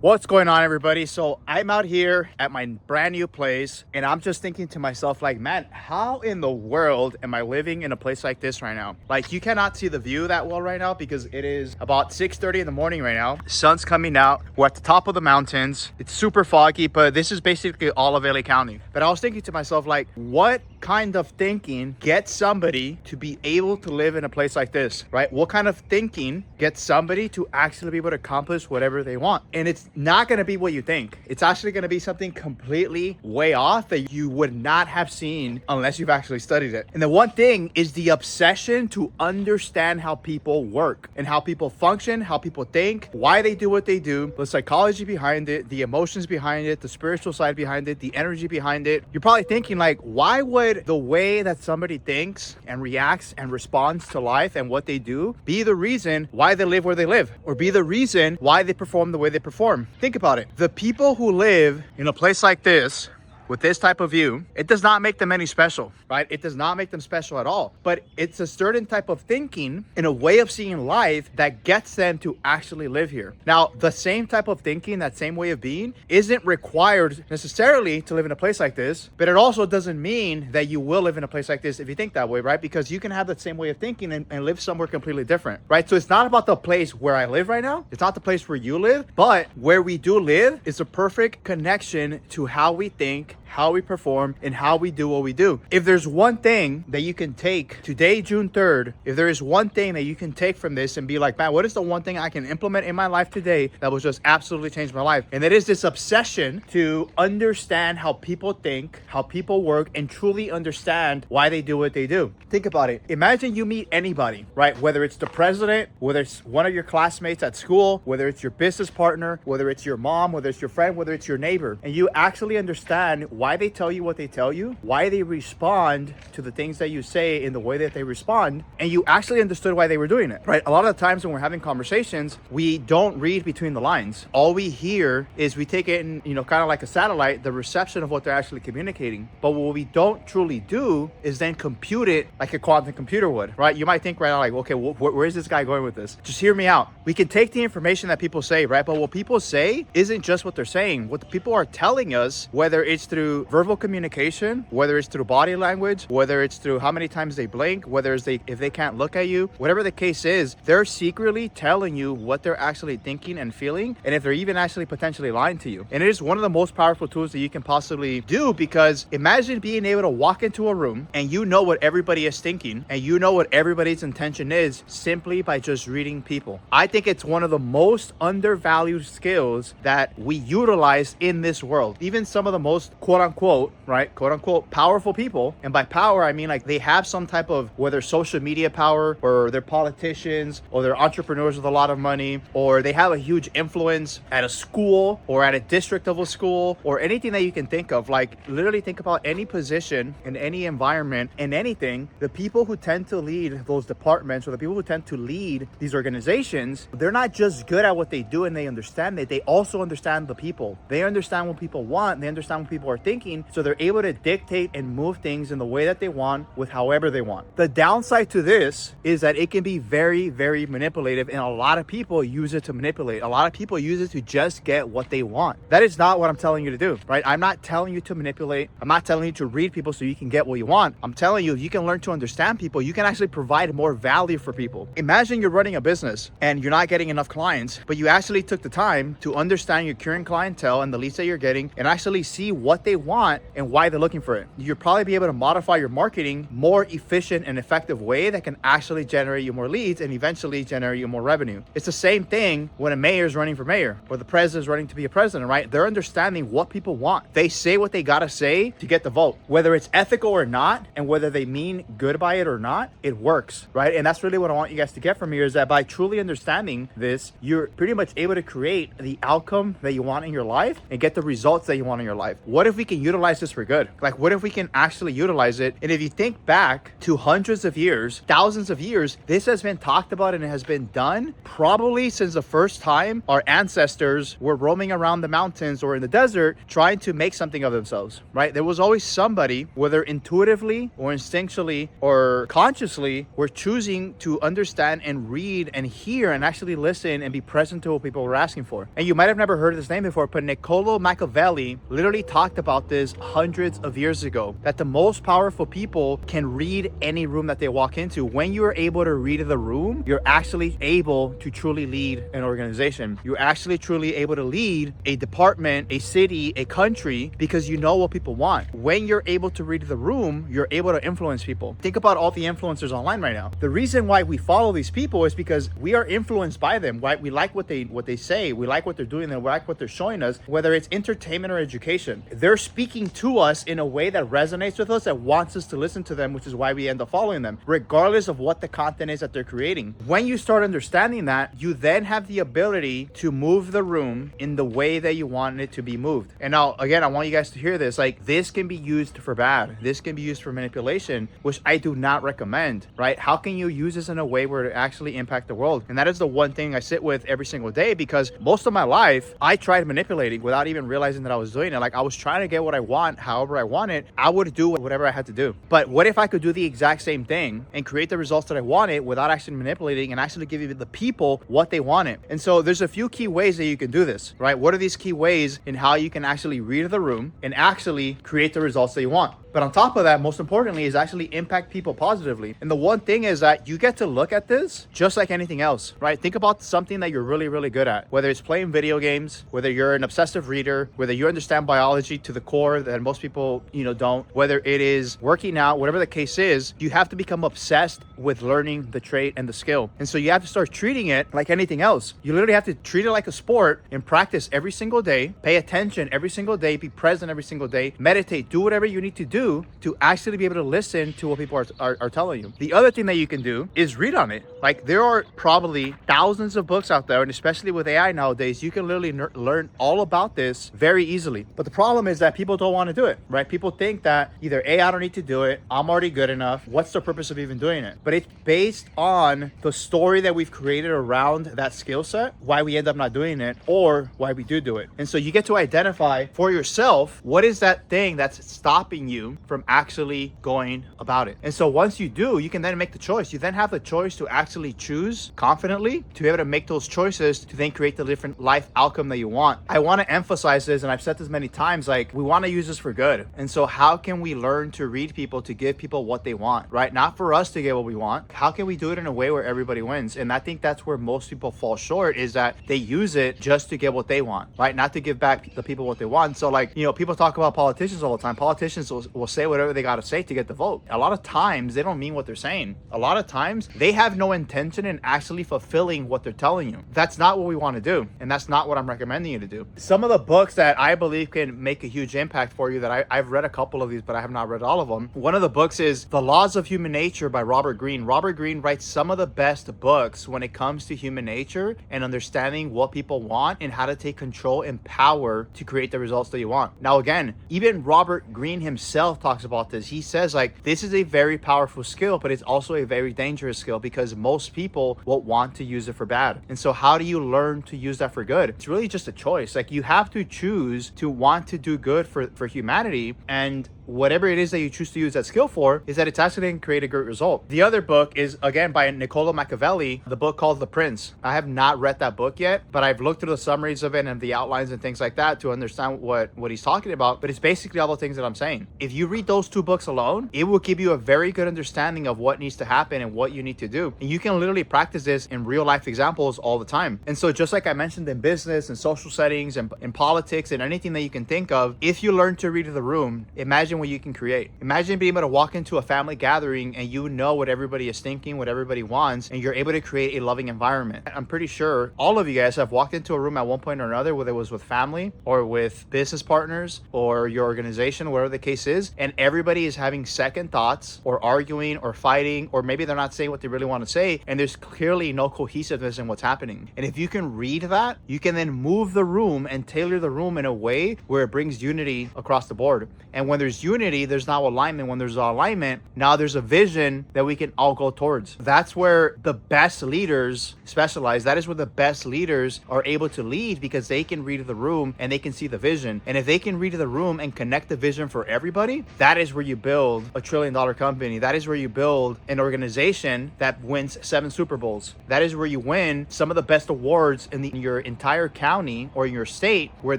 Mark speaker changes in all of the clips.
Speaker 1: What's going on, everybody? So I'm out here at my brand new place and I'm just thinking to myself, like, man, how in the world am I living in a place like this right now? Like, you cannot see the view that well right now because it is about 6:30 in the morning right now. Sun's coming out. We're at the top of the mountains. It's super foggy, but this is basically all of LA County. But I was thinking to myself, like, what kind of thinking gets somebody to be able to live in a place like this, right? What kind of thinking gets somebody to actually be able to accomplish whatever they want? And it's not going to be what you think. It's actually going to be something completely way off that you would not have seen unless you've actually studied it. And the one thing is the obsession to understand how people work and how people function, how people think, why they do what they do, the psychology behind it, the emotions behind it, the spiritual side behind it, the energy behind it. You're probably thinking, like, why would the way that somebody thinks and reacts and responds to life and what they do be the reason why they live where they live, or be the reason why they perform the way they perform? Think about it. The people who live in a place like this with this type of view, it does not make them any special, right? It does not make them special at all. But it's a certain type of thinking and a way of seeing life that gets them to actually live here. Now, the same type of thinking, that same way of being, isn't required necessarily to live in a place like this, but it also doesn't mean that you will live in a place like this if you think that way, right? Because you can have that same way of thinking and live somewhere completely different, right? So it's not about the place where I live right now. It's not the place where you live, but where we do live is a perfect connection to how we think, how we perform, and how we do what we do. If there's one thing that you can take today, June 3rd, if there is one thing that you can take from this and be like, man, what is the one thing I can implement in my life today that will just absolutely change my life? And it is this obsession to understand how people think, how people work, and truly understand why they do what they do. Think about it. Imagine you meet anybody, right? Whether it's the president, whether it's one of your classmates at school, whether it's your business partner, whether it's your mom, whether it's your friend, whether it's your neighbor, and you actually understand why they tell you what they tell you, why they respond to the things that you say in the way that they respond, and you actually understood why they were doing it, right? A lot of the times when we're having conversations, we don't read between the lines. All we hear is we take it in, kind of like a satellite, the reception of what they're actually communicating. But what we don't truly do is then compute it like a quantum computer would, right? You might think right now, like, okay, where's this guy going with this? Just hear me out. We can take the information that people say, right? But what people say isn't just what they're saying. What the people are telling us, whether it's through verbal communication, whether it's through body language, whether it's through how many times they blink, whether it's if they can't look at you, whatever the case is, they're secretly telling you what they're actually thinking and feeling, and if they're even actually potentially lying to you. And it is one of the most powerful tools that you can possibly do, because imagine being able to walk into a room and you know what everybody is thinking and you know what everybody's intention is simply by just reading people. I think it's one of the most undervalued skills that we utilize in this world. Even some of the most quote unquote, powerful people, and by power I mean like they have some type of, whether social media power, or they're politicians, or they're entrepreneurs with a lot of money, or they have a huge influence at a school or at a district of a school, or anything that you can think of. Like, literally think about any position in any environment and anything. The people who tend to lead those departments, or the people who tend to lead these organizations, they're not just good at what they do and they understand it, they also understand the people. They understand what people want, they understand what people are thinking, so they're able to dictate and move things in the way that they want with however they want. The downside to this is that it can be very, very manipulative, and a lot of people use it to manipulate. A lot of people use it to just get what they want. That is not what I'm telling you to do, right? I'm not telling you to manipulate. I'm not telling you to read people so you can get what you want. I'm telling you, if you can learn to understand people, you can actually provide more value for people. Imagine you're running a business and you're not getting enough clients, but you actually took the time to understand your current clientele and the leads that you're getting, and actually see what they want and why they're looking for it. You'll probably be able to modify your marketing more efficient and effective way that can actually generate you more leads and eventually generate you more revenue. It's the same thing when a mayor is running for mayor, or the president is running to be a president, right? They're understanding what people want. They say what they gotta say to get the vote, whether it's ethical or not, and whether they mean good by it or not, it works, right? And that's really what I want you guys to get from here, is that by truly understanding this, you're pretty much able to create the outcome that you want in your life and get the results that you want in your life. What if we we can utilize this for good? Like, what if we can actually utilize it? And if you think back to hundreds of years, thousands of years, this has been talked about and it has been done probably since the first time our ancestors were roaming around the mountains or in the desert trying to make something of themselves, right? There was always somebody, whether intuitively or instinctually or consciously, were choosing to understand and read and hear and actually listen and be present to what people were asking for. And you might have never heard of this name before, but Niccolo Machiavelli literally talked about this hundreds of years ago, that the most powerful people can read any room that they walk into. When you are able to read the room, you're actually able to truly lead an organization. You're actually truly able to lead a department, a city, a country, because you know what people want. When you're able to read the room, you're able to influence people. Think about all the influencers online right now. The reason why we follow these people is because we are influenced by them, right? We like what they say, we like what they're doing, and we like what they're showing us, whether it's entertainment or education. They're speaking to us in a way that resonates with us, that wants us to listen to them, which is why we end up following them, regardless of what the content is that they're creating. When you start understanding that, you then have the ability to move the room in the way that you want it to be moved. And now, again, I want you guys to hear this. Like, this can be used for bad. This can be used for manipulation, which I do not recommend, right? How can you use this in a way where it actually impact the world? And that is the one thing I sit with every single day, because most of my life, I tried manipulating without even realizing that I was doing it. Like, I was trying to get what I want, however I want it. I would do whatever I had to do. But what if I could do the exact same thing and create the results that I wanted without actually manipulating and actually giving the people what they wanted? And so there's a few key ways that you can do this, right? What are these key ways in how you can actually read the room and actually create the results that you want? But on top of that, most importantly, is actually impact people positively. And the one thing is that you get to look at this just like anything else, right? Think about something that you're really, really good at, whether it's playing video games, whether you're an obsessive reader, whether you understand biology to the core that most people, don't, whether it is working out, whatever the case is, you have to become obsessed with learning the trait and the skill. And so you have to start treating it like anything else. You literally have to treat it like a sport and practice every single day, pay attention every single day, be present every single day, meditate, do whatever you need to do to actually be able to listen to what people are telling you. The other thing that you can do is read on it. Like, there are probably thousands of books out there, and especially with AI nowadays, you can literally learn all about this very easily. But the problem is that people don't want to do it, right? People think that either A, I don't need to do it, I'm already good enough, what's the purpose of even doing it? But it's based on the story that we've created around that skill set, why we end up not doing it, or why we do it. And so you get to identify for yourself, what is that thing that's stopping you from actually going about it? And so once you do, you can then make the choice. You then have the choice to actually choose confidently, to be able to make those choices to then create the different life outcome that you want. I want to emphasize this, and I've said this many times, like, we want to use this for good. And so how can we learn to read people, to give people what they want, right? Not for us to get what we want. How can we do it in a way where everybody wins? And I think that's where most people fall short, is that they use it just to get what they want, right? Not to give back the people what they want. So, like, people talk about politicians all the time. Politicians will say whatever they got to say to get the vote. A lot of times they don't mean what they're saying. A lot of times they have no intention in actually fulfilling what they're telling you. That's not what we want to do, and that's not what I'm recommending you to do. Some of the books that I believe can make a huge impact for you, that I've read a couple of these, but I have not read all of them. One of the books is The Laws of Human Nature by Robert Greene. Robert Greene writes some of the best books when it comes to human nature and understanding what people want and how to take control and power to create the results that you want. Now, again, even Robert Greene himself talks about this. He says, like, this is a very powerful skill, but it's also a very dangerous skill, because most people will want to use it for bad. And so how do you learn to use that for good? It's really just a choice. Like, you have to choose to want to do good for humanity, and whatever it is that you choose to use that skill for, is that it's actually going to create a great result. The other book is, again, by Niccolo Machiavelli, the book called The Prince. I have not read that book yet, but I've looked through the summaries of it and the outlines and things like that to understand what he's talking about. But it's basically all the things that I'm saying. If you read those two books alone, it will give you a very good understanding of what needs to happen and what you need to do. And you can literally practice this in real life examples all the time. And so just like I mentioned, in business and social settings and in politics and anything that you can think of, if you learn to read the room, imagine what you can create. Imagine being able to walk into a family gathering and you know what everybody is thinking, what everybody wants, and you're able to create a loving environment. I'm pretty sure all of you guys have walked into a room at one point or another, whether it was with family or with business partners or your organization, whatever the case is, and everybody is having second thoughts or arguing or fighting, or maybe they're not saying what they really want to say, and there's clearly no cohesiveness in what's happening. And if you can read that, you can then move the room and tailor the room in a way where it brings unity across the board. And when there's unity, there's now alignment. When there's alignment, now there's a vision that we can all go towards. That's where the best leaders specialize. That is where the best leaders are able to lead, because they can read the room and they can see the vision. And if they can read the room and connect the vision for everybody, that is where you build a $1 trillion company. That is where you build an organization that wins 7 Super Bowls. That is where you win some of the best awards in your entire county or in your state, where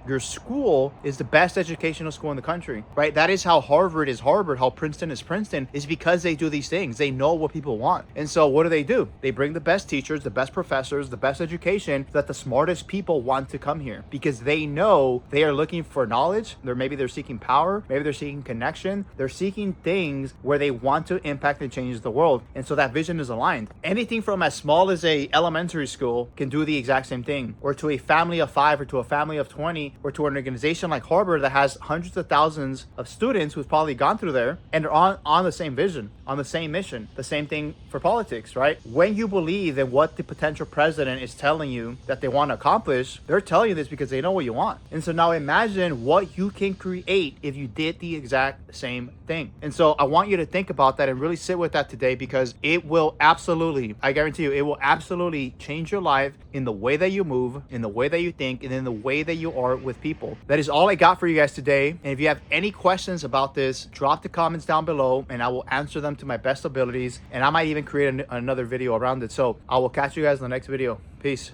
Speaker 1: your school is the best educational school in the country, right? That is how Harvard is Harvard, how Princeton is Princeton, is because they do these things. They know what people want. And so what do? They bring the best teachers, the best professors, the best education, so that the smartest people want to come here, because they know they are looking for knowledge. Maybe they're seeking power, maybe they're seeking connection, they're seeking things where they want to impact and change the world. And so that vision is aligned. Anything from as small as a elementary school can do the exact same thing, or to a family of 5, or to a family of 20, or to an organization like Harvard that has hundreds of thousands of students who've probably gone through there and are on the same vision, on the same mission. The same thing for politics, right? When you believe in what the potential president is telling you that they want to accomplish, they're telling you this because they know what you want. And so now imagine what you can create if you did the exact same thing. And so I want you to think about that and really sit with that today, because it will absolutely, I guarantee you, it will absolutely change your life in the way that you move, in the way that you think, and in the way that you are with people. That is all I got for you guys today. And if you have any questions about this, drop the comments down below and I will answer them to my best abilities. And I might even create another video around it. So I will catch you guys in the next video. Peace.